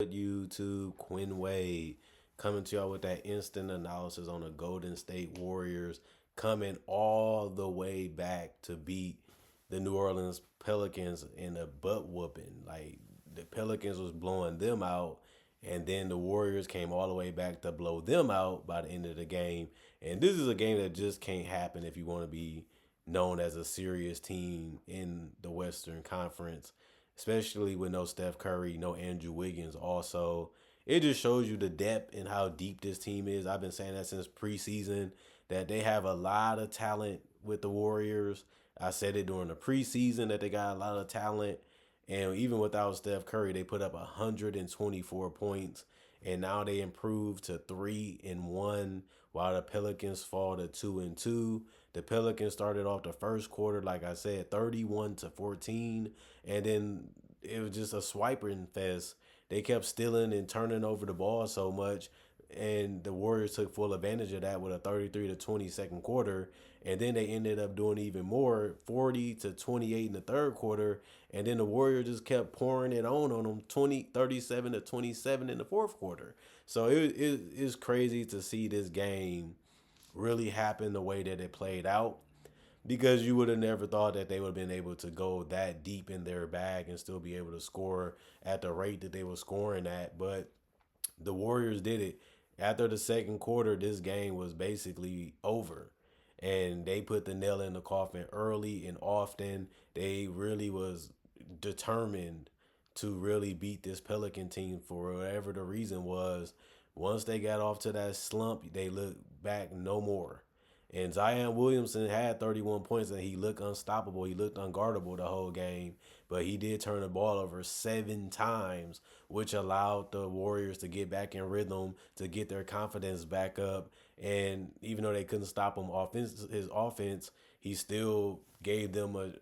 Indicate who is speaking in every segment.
Speaker 1: YouTube, Quinn Wade, coming to y'all with that instant analysis on the Golden State Warriors coming all the way back to beat the New Orleans Pelicans in a butt whooping. Like the Pelicans was blowing them out, and then the Warriors came all the way back to blow them out by the end of the game. And this is a game that just can't happen if you want to be known as a serious team in the Western Conference, especially with no Steph Curry, no Andrew Wiggins. Also, it just shows you the depth and how deep this team is. I've been saying that since preseason that they have a lot of talent with the Warriors. I said it during the preseason that they got a lot of talent. And even without Steph Curry, they put up 124 points. And now they improved to 3-1, while the Pelicans fall to 2-2. The Pelicans started off the first quarter, like I said, 31-14, and then it was just a swiping fest. They kept stealing and turning over the ball so much, and the Warriors took full advantage of that with a 33-20 second quarter, and then they ended up doing even more, 40-28 in the third quarter, and then the Warriors just kept pouring it on them, 37-27 in the fourth quarter. So it is crazy to see this game really happen the way that it played out, because you would have never thought that they would have been able to go that deep in their bag and still be able to score at the rate that they were scoring at. But the Warriors did it. After the second quarter, this game was basically over. And they put the nail in the coffin early and often. They really was determined to really beat this Pelican team for whatever the reason was. Once they got off to that slump, they looked back no more. And Zion Williamson had 31 points and he looked unstoppable. He looked unguardable the whole game. But he did turn the ball over 7 times, which allowed the Warriors to get back in rhythm, to get their confidence back up. And even though they couldn't stop him his offense, he still gave them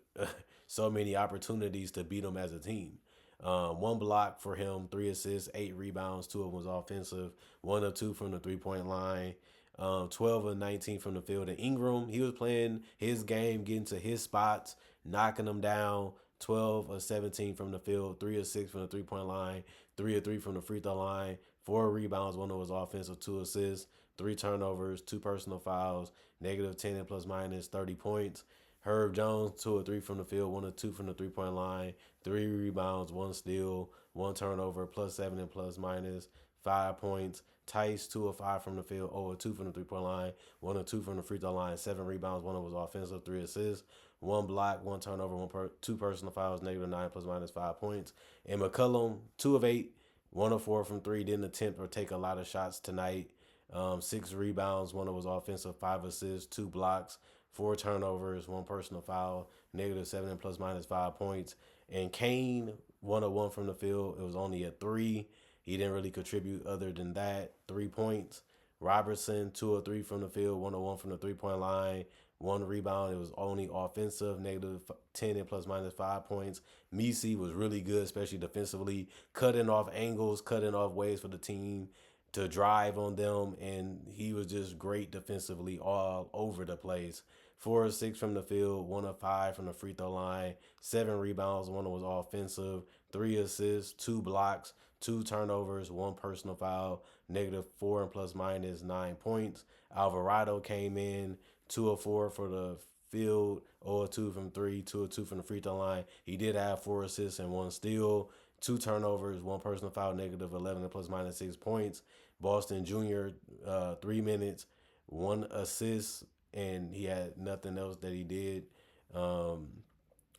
Speaker 1: so many opportunities to beat them as a team. One block for him, 3 assists, 8 rebounds, 2 of them was offensive, 1 of 2 from the 3 point line. 12 of 19 from the field. And Ingram, he was playing his game, getting to his spots, knocking them down. 12 of 17 from the field, 3 of 6 from the 3 point line, 3 of 3 from the free throw line, 4 rebounds, 1 of was offensive, 2 assists, 3 turnovers, 2 personal fouls, -10 and plus minus 30 points. Herb Jones, 2 of 3 from the field, 1 of 2 from the 3 point line, 3 rebounds, 1 steal, 1 turnover, +7 and plus minus 5 points. Tice, 2 of 5 from the field, 0 of 2 from the 3 point line, 1 of 2 from the free throw line, 7 rebounds, 1 of was offensive, 3 assists, 1 block, 1 turnover, 2 personal fouls, -9 plus minus 5 points. And McCollum, 2 of 8, 1 of 4 from three, didn't attempt or take a lot of shots tonight. 6 rebounds, 1 of was offensive, 5 assists, 2 blocks, 4 turnovers, 1 personal foul, -7 and plus minus 5 points. And Kane, 1 of 1 from the field. It was only a 3. He didn't really contribute other than that. 3 points. Robertson, 2 of 3 from the field, 1 of 1 from the 3 point line, 1 rebound. It was only offensive, -10 and plus minus 5 points. Misi was really good, especially defensively, cutting off angles, cutting off ways for the team to drive on them. And he was just great defensively all over the place. 4 of 6 from the field, 1 of 5 from the free throw line, 7 rebounds, 1 was offensive, 3 assists, 2 blocks, 2 turnovers, 1 personal foul, -4 and plus minus 9 points. Alvarado came in, 2 of 4 for the field, 0 of 2 from three, 2 of 2 from the free throw line. He did have 4 assists and 1 steal, 2 turnovers, 1 personal foul, -11 and plus minus 6 points. Boston Jr., 3 minutes, 1 assist, and he had nothing else that he did.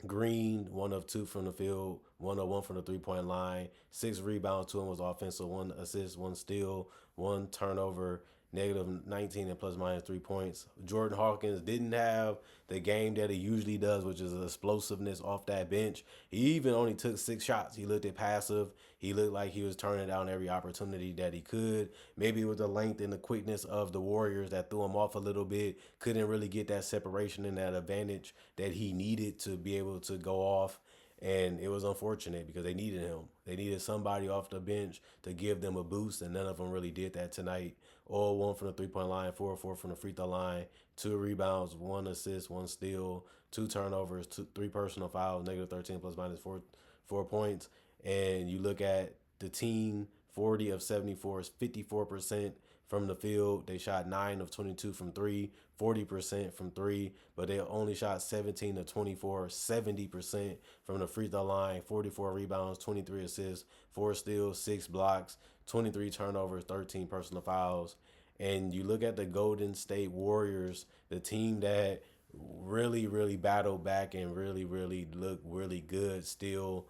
Speaker 1: Green, 1 of 2 from the field, 1 of 1 from the 3 point line, 6 rebounds, 2 of them was offensive, 1 assist, 1 steal, 1 turnover, -19 and plus minus 3 points. Jordan Hawkins didn't have the game that he usually does, which is explosiveness off that bench. He even only took 6 shots. He looked at passive. He looked like he was turning down every opportunity that he could. Maybe it was the length and the quickness of the Warriors that threw him off a little bit. Couldn't really get that separation and that advantage that he needed to be able to go off. And it was unfortunate because they needed him. They needed somebody off the bench to give them a boost, and none of them really did that tonight. All 1 from the 3 point line, 4 of 4 from the free throw line, 2 rebounds, 1 assist, 1 steal, 2 turnovers, 3 personal fouls, -13 plus minus 4 points. And you look at the team 40 of 74 is 54% from the field. They shot 9 of 22 from three, 40% from three, but they only shot 17 of 24, 70% from the free throw line, 44 rebounds, 23 assists, 4 steals, 6 blocks, 23 turnovers, 13 personal fouls. And you look at the Golden State Warriors, the team that really battled back and really looked really good still.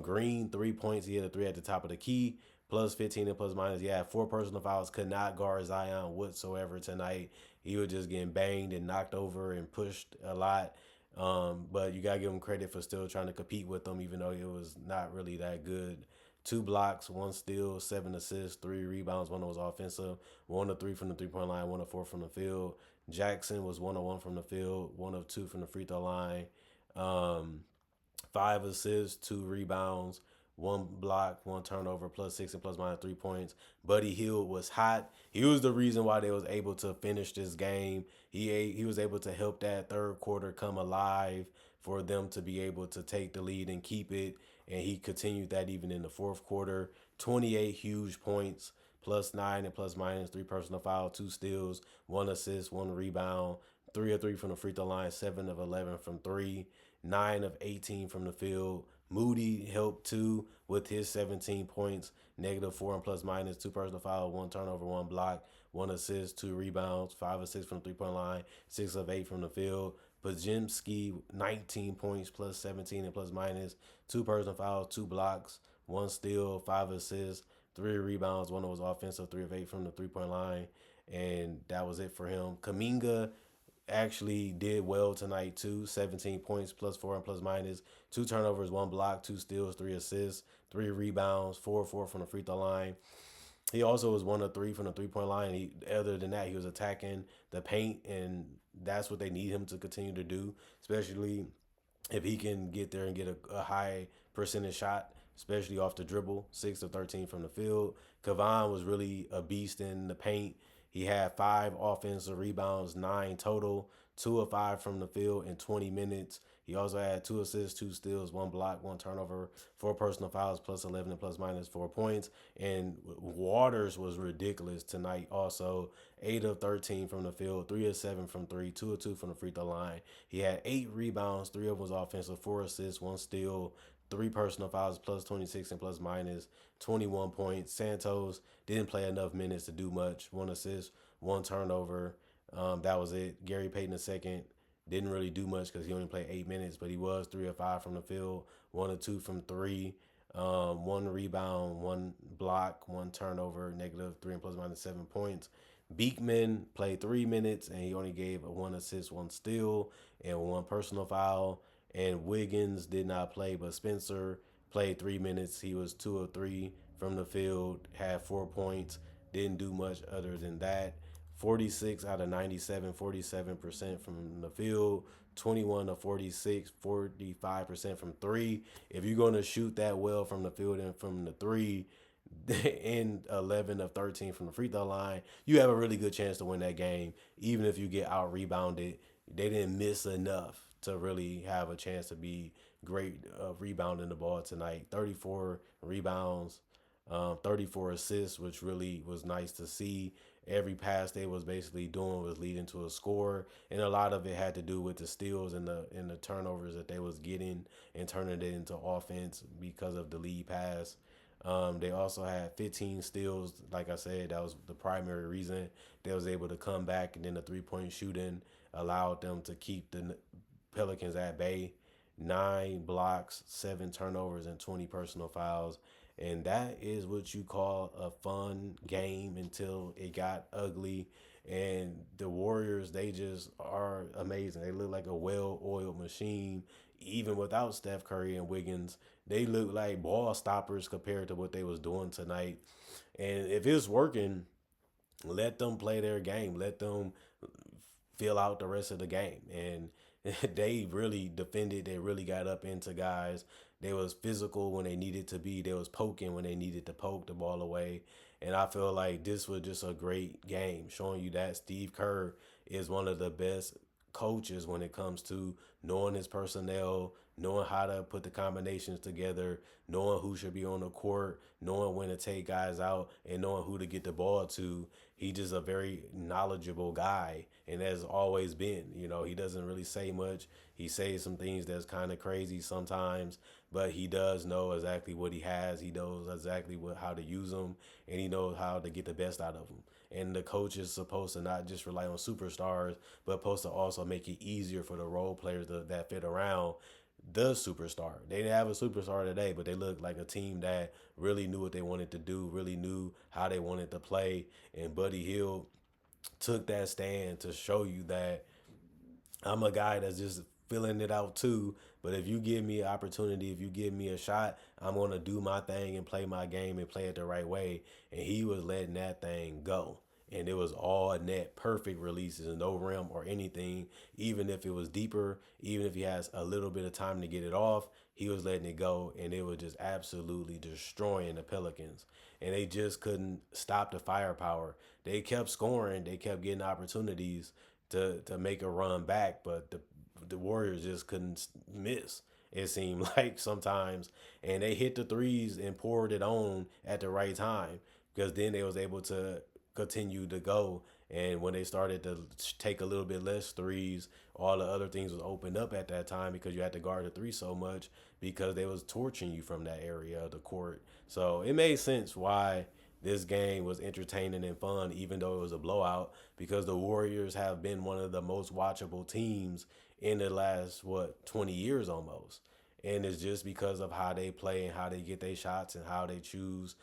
Speaker 1: Green 3 points. He had a three at the top of the key, plus 15 and plus minus. He had 4 personal fouls. Could not guard Zion whatsoever tonight. He was just getting banged and knocked over and pushed a lot. But you gotta give him credit for still trying to compete with them, even though it was not really that good. 2 blocks, 1 steal, 7 assists, 3 rebounds. One was offensive, 1 of 3 from the 3 point line, 1 of 4 from the field. Jackson was 1 of 1 from the field, 1 of 2 from the free throw line. Um, 5 assists, 2 rebounds, 1 block, 1 turnover, plus 6 and plus minus 3 points. Buddy Hield was hot. He was the reason why they was able to finish this game. He was able to help that third quarter come alive for them to be able to take the lead and keep it. And he continued that even in the fourth quarter. 28 huge points, plus 9 and plus minus, 3 personal foul, 2 steals, 1 assist, 1 rebound, 3 of 3 from the free throw line, 7 of 11 from three, 9 of 18 from the field. Moody helped too with his 17 points, -4 and plus minus, 2 personal foul, 1 turnover, 1 block, 1 assist, 2 rebounds, 5 of 6 from the 3 point line, 6 of 8 from the field. Pajemski, 19 points, plus 17 and plus minus, 2 personal fouls, 2 blocks, 1 steal, 5 assists, 3 rebounds. One was offensive, 3 of 8 from the 3 point line, and that was it for him. Kaminga actually did well tonight too. 17 points, +4 and plus minus, 2 turnovers, 1 block, 2 steals, 3 assists, 3 rebounds, 4 of 4 from the free throw line. He also was 1 of 3 from the 3 point line. Other than that, he was attacking the paint, and that's what they need him to continue to do, especially if he can get there and get a high percentage shot, especially off the dribble. 6 of 13 from the field. Kavan was really a beast in the paint. He had 5 offensive rebounds, 9 total, 2 of 5 from the field in 20 minutes. He also had 2 assists, 2 steals, 1 block, 1 turnover, 4 personal fouls, plus 11 and plus minus 4 points. And Waters was ridiculous tonight. Also, 8 of 13 from the field, 3 of 7 from three, 2 of 2 from the free throw line. He had 8 rebounds, 3 of them was offensive, 4 assists, 1 steal, 3 personal fouls, plus 26 and plus minus 21 points. Santos didn't play enough minutes to do much. 1 assist, 1 turnover. That was it. Gary Payton II didn't really do much because he only played 8 minutes, but he was 3 of 5 from the field, 1 of 2 from three, 1 rebound, 1 block, 1 turnover, -3 and plus minus 7 points. Beekman played 3 minutes and he only gave a 1 assist, 1 steal, and 1 personal foul. And Wiggins did not play, but Spencer played 3 minutes. He was 2 of 3 from the field, had 4 points, didn't do much other than that. 46 out of 97, 47% from the field, 21 of 46, 45% from three. If you're going to shoot that well from the field and from the three, and 11 of 13 from the free throw line, you have a really good chance to win that game, even if you get out rebounded. They didn't miss enough to really have a chance to be great rebounding the ball tonight. 34 rebounds, 34 assists, which really was nice to see. Every pass they was basically doing was leading to a score, and a lot of it had to do with the steals and the turnovers that they was getting and turning it into offense because of the lead pass. They also had 15 steals. Like I said, that was the primary reason they was able to come back, and then the 3 point shooting allowed them to keep the Pelicans at bay. 9 blocks, 7 turnovers, and 20 personal fouls. And that is what you call a fun game until it got ugly. And the Warriors, they just are amazing. They look like a well-oiled machine, even without Steph Curry and Wiggins. They look like ball stoppers compared to what they was doing tonight. And if it's working, let them play their game. Let them fill out the rest of the game. And they really defended. They really got up into guys. They was physical when they needed to be. They was poking when they needed to poke the ball away. And I feel like this was just a great game, showing you that Steve Kerr is one of the best coaches when it comes to knowing his personnel, knowing how to put the combinations together, knowing who should be on the court, knowing when to take guys out, and knowing who to get the ball to. He just a very knowledgeable guy, and has always been. He doesn't really say much. He says some things that's kind of crazy sometimes, but he does know exactly what he has. He knows exactly how to use them, and he knows how to get the best out of them. And the coach is supposed to not just rely on superstars, but supposed to also make it easier for the role players that fit around the superstar. They didn't have a superstar today, but they looked like a team that really knew what they wanted to do, really knew how they wanted to play. And Buddy Hield took that stand to show you that I'm a guy that's just filling it out too. But if you give me an opportunity, if you give me a shot, I'm gonna do my thing and play my game and play it the right way. And he was letting that thing go. And it was all net perfect releases, no rim or anything. Even if it was deeper, even if he has a little bit of time to get it off, he was letting it go, and it was just absolutely destroying the Pelicans. And they just couldn't stop the firepower. They kept scoring, they kept getting opportunities to make a run back, but the Warriors just couldn't miss. It seemed like sometimes, and they hit the threes and poured it on at the right time, because then they was able to continue to go. And when they started to take a little bit less threes, all the other things was opened up at that time, because you had to guard the three so much, because they was torching you from that area of the court. So it made sense why this game was entertaining and fun, even though it was a blowout, because the Warriors have been one of the most watchable teams in the last, 20 years almost. And it's just because of how they play and how they get their shots and how they choose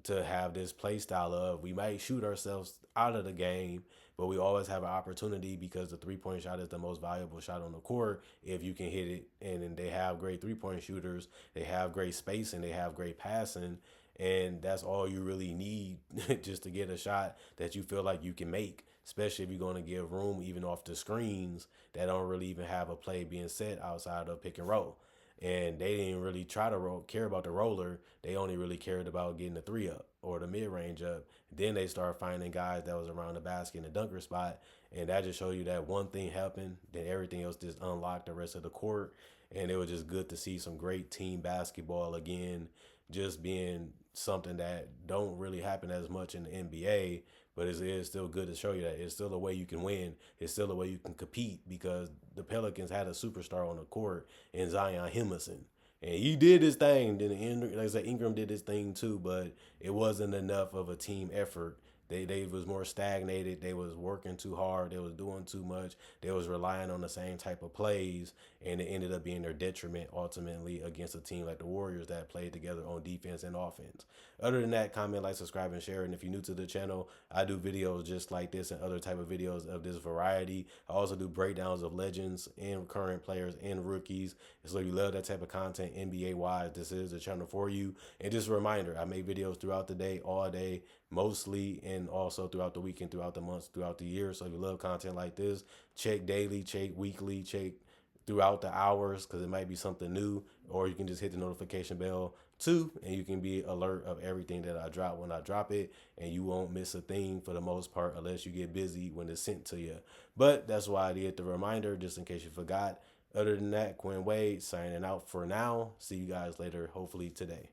Speaker 1: to have this play style of, we might shoot ourselves out of the game, but we always have an opportunity, because the 3 point shot is the most valuable shot on the court if you can hit it. And then they have great 3 point shooters, they have great spacing, they have great passing, and that's all you really need just to get a shot that you feel like you can make, especially if you're going to give room even off the screens that don't really even have a play being set outside of pick and roll. And they didn't really try to care about the roller. They only really cared about getting the three up or the mid range up. Then they started finding guys that was around the basket in the dunker spot, and that just showed you that one thing happened, then everything else just unlocked the rest of the court. And it was just good to see some great team basketball again, just being something that don't really happen as much in the NBA. But it is still good to show you that it's still a way you can win. It's still a way you can compete, because the Pelicans had a superstar on the court in Zion Henderson. And he did his thing. Then, like I said, Ingram did his thing too, but it wasn't enough of a team effort. They was more stagnated. They was working too hard. They was doing too much. They was relying on the same type of plays, and it ended up being their detriment ultimately against a team like the Warriors that played together on defense and offense. Other than that, comment, like, subscribe, and share. And if you're new to the channel, I do videos just like this and other type of videos of this variety. I also do breakdowns of legends and current players and rookies. So if you love that type of content NBA wise, this is the channel for you. And just a reminder, I make videos throughout the day, all day, mostly, and also throughout the weekend, throughout the months, throughout the year. So if you love content like this, check daily, check weekly, check throughout the hours, because it might be something new. Or you can just hit the notification bell too, and you can be alert of everything that I drop when I drop it, and you won't miss a thing for the most part, unless you get busy when it's sent to you. But that's why I did the reminder, just in case you forgot. Other than that, Quinn Wade signing out for now. See you guys later, hopefully today.